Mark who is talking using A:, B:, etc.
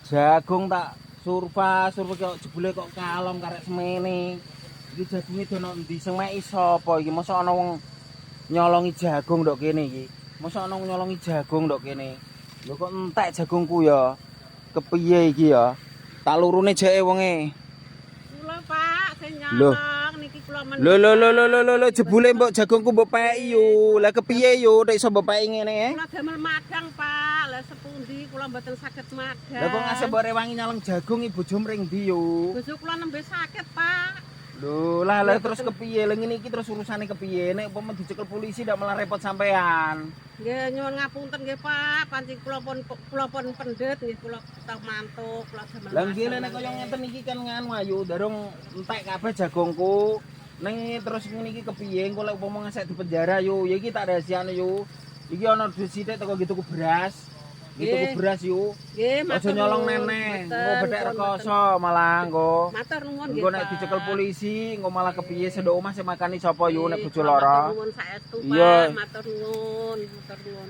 A: Jagung tak surpa kok jebule kok kalom karek semene. Iki jagunge dono endi sing mek sapa iki? Mosok ana wong nyolongi jagung ndok kene iki. Mosok ana wong nyolongi jagung ndok kene. Lho kok entek jagungku ya? Kepiye iki ya? Tak lurune jeke wonge.
B: Kula Pak, sing
A: Loh.
B: nyolong niki kula
A: Lho jebule mbok jagungku mbok peki yo. Lah kepiye yo nek iso mbok peki ngene e?
B: Kula damel madang Pak, lah sepundi kula mboten saged madang.
A: Lah kok ngasih mbok rewangi nyolong jagung iki bojo mring ndi yo?
B: Bojo kula nembe sakit Pak.
A: Lho, lah terus kepiye? Lah ngene iki terus urusane kepiye? Nek umpama dicekel polisi ndak malah repot sampean.
B: Nggih nyuwun ngapunten nggih Pak, pancen kula pun pendet nggih kula tak mantuk, kula damel.
A: Lah nggih nek kaya ngeten iki kan nganu ayu darung entek kabeh jagongku. Ning terus ngene iki kepiye? Engko lek umpama ngasek di penjara yo, ya iki tak rahasiane yo. Iki ana duit sithik teko gitu tuku beras. Gitu tuku beras yo.
B: Nggih,
A: Aja nyolong neneh, engko bethek rekoso malah engko.
B: Matur nuwun nggih.
A: Engko nek dicekel polisi, engko malah kepiye sendok omah sing makani sapa yo nek bojo lara.
B: Matur nuwun saestu
A: Iya.
B: Pak, matur nuwun, matur nuwun.